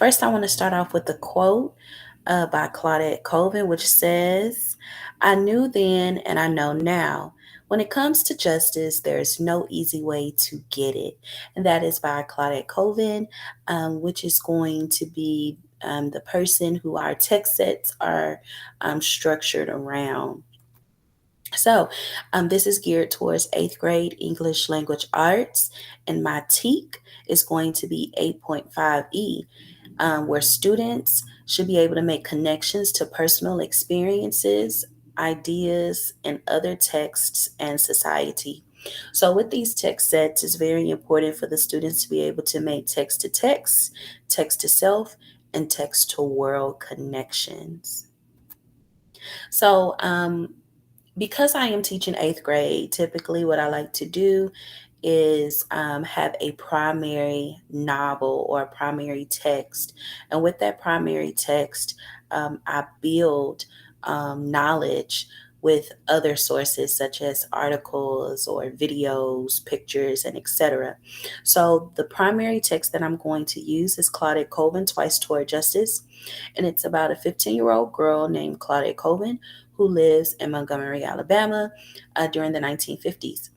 First, I want to start off with a quote by Claudette Colvin, which says, I knew then and I know now. When it comes to justice, there is no easy way to get it. And that is by Claudette Colvin, which is going to be the person who our text sets are structured around. So, this is geared towards eighth grade English language arts, and my TEAC is going to be 8.5E, where students should be able to make connections to personal experiences, ideas, and other texts and society. So, with these text sets, it's very important for the students to be able to make text to self, and text to world connections. So, because I am teaching eighth grade, typically what I like to do is have a primary novel or a primary text. And with that primary text, I build knowledge with other sources such as articles or videos, pictures, and etc. So the primary text that I'm going to use is Claudette Colvin, Twice Toward Justice. And it's about a 15-year-old girl named Claudette Colvin who lives in Montgomery, Alabama during the 1950s.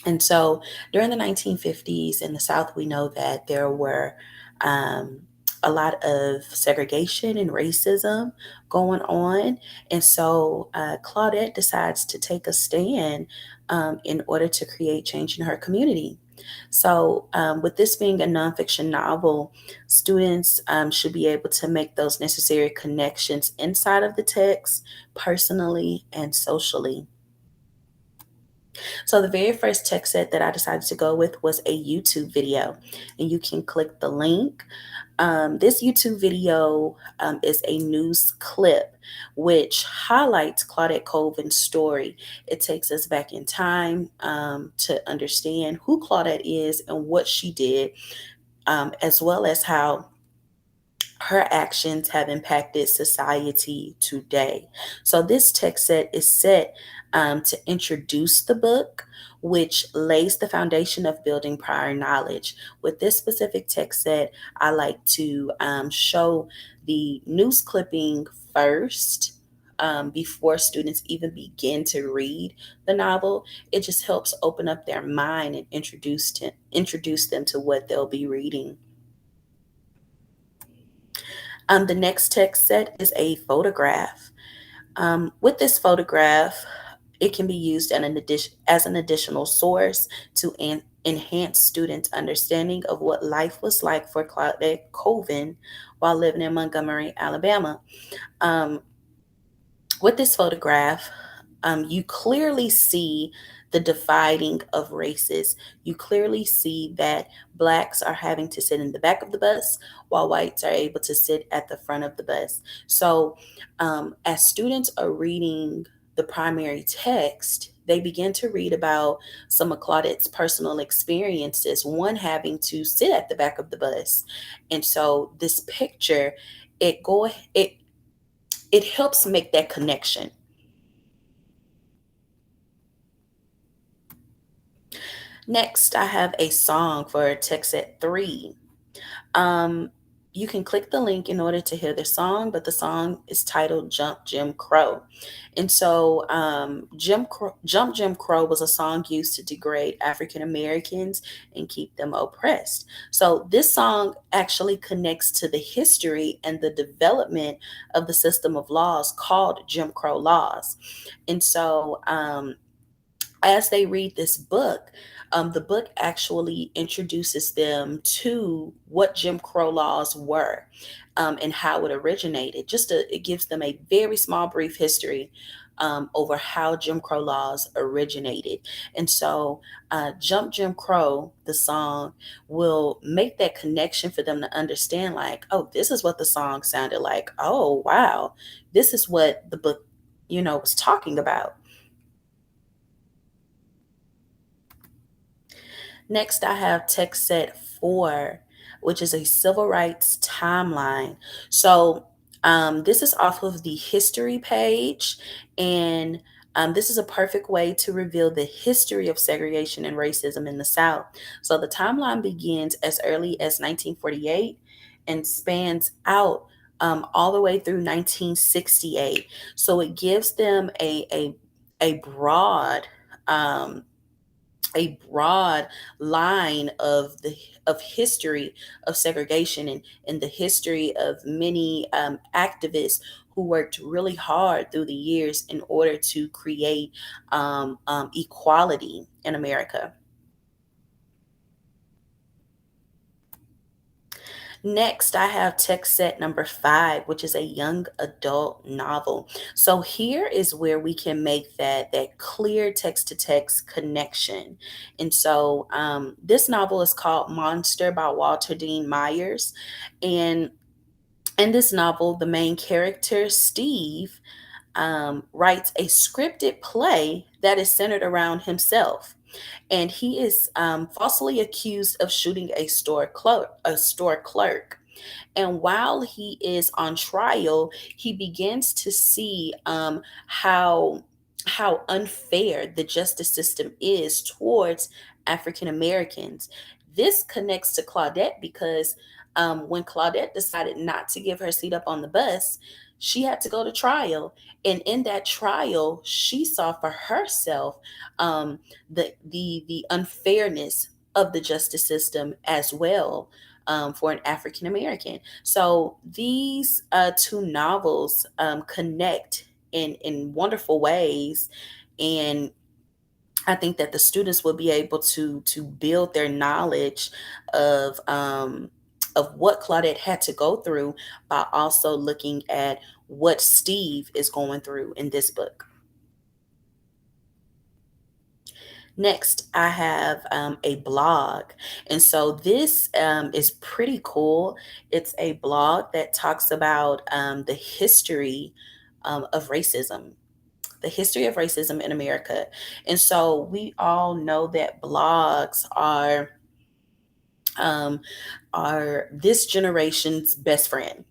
And so during the 1950s in the South, we know that there were um, a lot of segregation and racism going on. And so Claudette decides to take a stand in order to create change in her community. So, with this being a nonfiction novel, students should be able to make those necessary connections inside of the text, personally and socially. So the very first text set that I decided to go with was a YouTube video, and you can click the link. This YouTube video is a news clip which highlights Claudette Colvin's story. It takes us back in time to understand who Claudette is and what she did, as well as how her actions have impacted society today. So, this text set is set to introduce the book, which lays the foundation of building prior knowledge. With this specific text set, I like to show the news clipping first. Before students even begin to read the novel, it just helps open up their mind and introduce them to what they'll be reading. The next text set is a photograph. With this photograph, it can be used as an additional source to enhance students' understanding of what life was like for Claudette Colvin while living in Montgomery, Alabama. Um, with this photograph, you clearly see the dividing of races. You clearly see that blacks are having to sit in the back of the bus while whites are able to sit at the front of the bus. So, as students are reading the primary text, they begin to read about some of Claudette's personal experiences, one having to sit at the back of the bus. And so this picture, it go it helps make that connection. Next, I have a song for text at 3. Um, you can click the link in order to hear the song, but the song is titled Jump Jim Crow. And so, Jump Jim Crow was a song used to degrade African Americans and keep them oppressed. So, this song actually connects to the history and the development of the system of laws called Jim Crow laws. And so, as they read this book, the book actually introduces them to what Jim Crow laws were and how it originated. It gives them a very small, brief history over how Jim Crow laws originated. And so, Jump Jim Crow, the song, will make that connection for them to understand, like, oh, this is what the song sounded like. Oh, wow, this is what the book, was talking about. Next, I have text set 4, which is a civil rights timeline. So, this is off of the history page, and this is a perfect way to reveal the history of segregation and racism in the South. So, the timeline begins as early as 1948 and spans out all the way through 1968. So it gives them a broad um, a broad line of history of segregation, and the history of many activists who worked really hard through the years in order to create equality in America. Next, I have text set number 5, which is a young adult novel. So here is where we can make that clear text to text connection. And so this novel is called Monster by Walter Dean Myers. And in this novel, the main character, Steve, writes a scripted play that is centered around himself, and he is falsely accused of shooting a store clerk. And while he is on trial, he begins to see how unfair the justice system is towards African Americans. This connects to Claudette because when Claudette decided not to give her seat up on the bus, she had to go to trial. And in that trial, she saw for herself the unfairness of the justice system as well, for an African American. So these two novels connect in wonderful ways, and I think that the students will be able to build their knowledge of what Claudette had to go through by also looking at what Steve is going through in this book. Next, I have a blog. And so this is pretty cool. It's a blog that talks about the history of racism. The history of racism in America. And so we all know that blogs um, are this generation's best friend.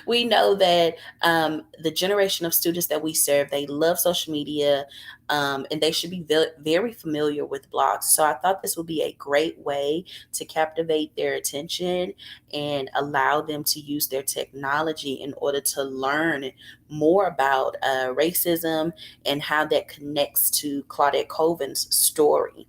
We know that the generation of students that we serve, they love social media, and they should be very familiar with blogs. So I thought this would be a great way to captivate their attention and allow them to use their technology in order to learn more about racism and how that connects to Claudette Colvin's story.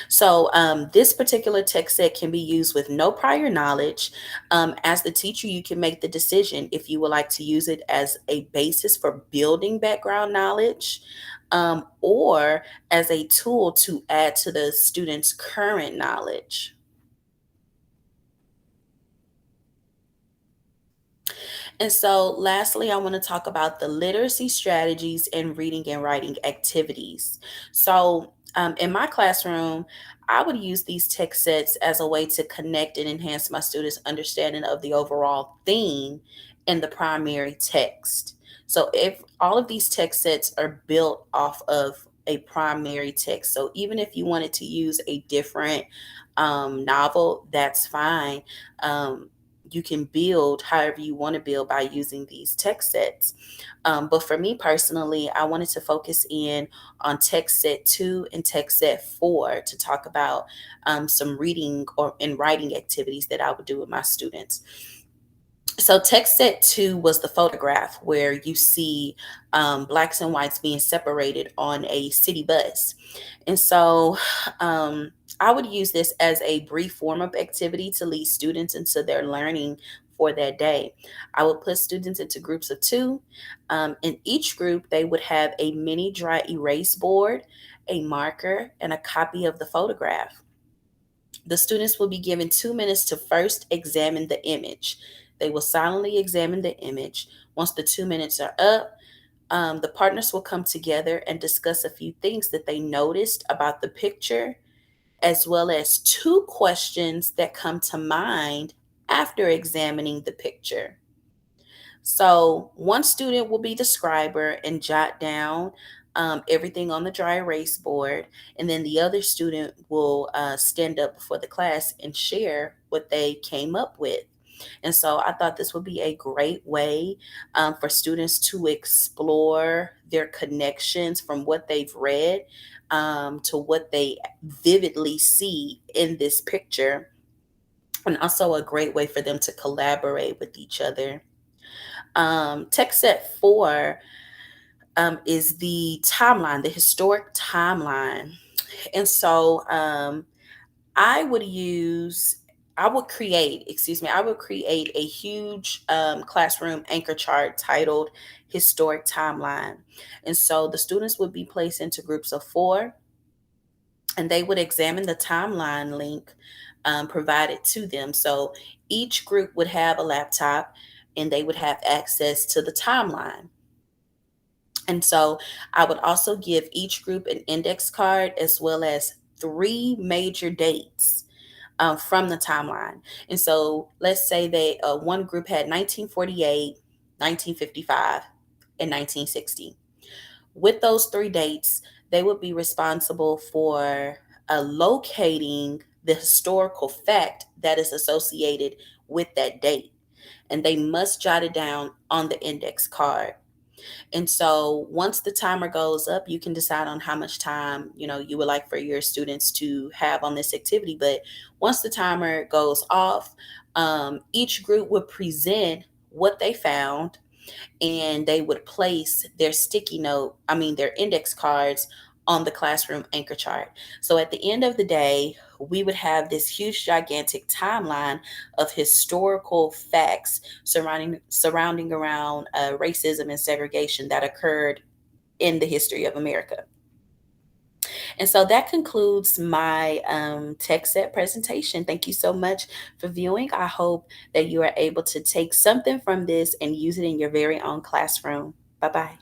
So, this particular text set can be used with no prior knowledge. As the teacher, you can make the decision if you would like to use it as a basis for building background knowledge, or as a tool to add to the student's current knowledge. And so, lastly, I want to talk about the literacy strategies and reading and writing activities. So, in my classroom, I would use these text sets as a way to connect and enhance my students' understanding of the overall theme in the primary text. So, if all of these text sets are built off of a primary text, so even if you wanted to use a different novel, that's fine. You can build however you want to build by using these text sets. But for me personally, I wanted to focus in on text set 2 and text set 4 to talk about some reading or and writing activities that I would do with my students. So text set 2 was the photograph where you see blacks and whites being separated on a city bus. And so I would use this as a brief warm-up activity to lead students into their learning for that day. I would put students into groups of 2. In each group, they would have a mini dry erase board, a marker, and a copy of the photograph. The students will be given 2 minutes to first examine the image. They will silently examine the image. Once the 2 minutes are up, the partners will come together and discuss a few things that they noticed about the picture, as well as 2 questions that come to mind after examining the picture. So one student will be the scriber and jot down everything on the dry erase board, and then the other student will stand up before the class and share what they came up with. And so I thought this would be a great way for students to explore their connections from what they've read to what they vividly see in this picture, and also a great way for them to collaborate with each other. Tech set four is the timeline, the historic timeline. And so I would use, I would create a huge classroom anchor chart titled Historic Timeline. And so the students would be placed into groups of four, and they would examine the timeline link provided to them. So each group would have a laptop and they would have access to the timeline. And so I would also give each group an index card as well as three major dates from the timeline. And so let's say that one group had 1948, 1955, and 1960. With those three dates, they would be responsible for locating the historical fact that is associated with that date. And they must jot it down on the index card. And so once the timer goes up, you can decide on how much time, you would like for your students to have on this activity. But once the timer goes off, each group would present what they found, and they would place their their index cards on the classroom anchor chart. So at the end of the day, we would have this huge, gigantic timeline of historical facts surrounding around racism and segregation that occurred in the history of America. And so that concludes my tech set presentation. Thank you so much for viewing. I hope that you are able to take something from this and use it in your very own classroom. Bye bye.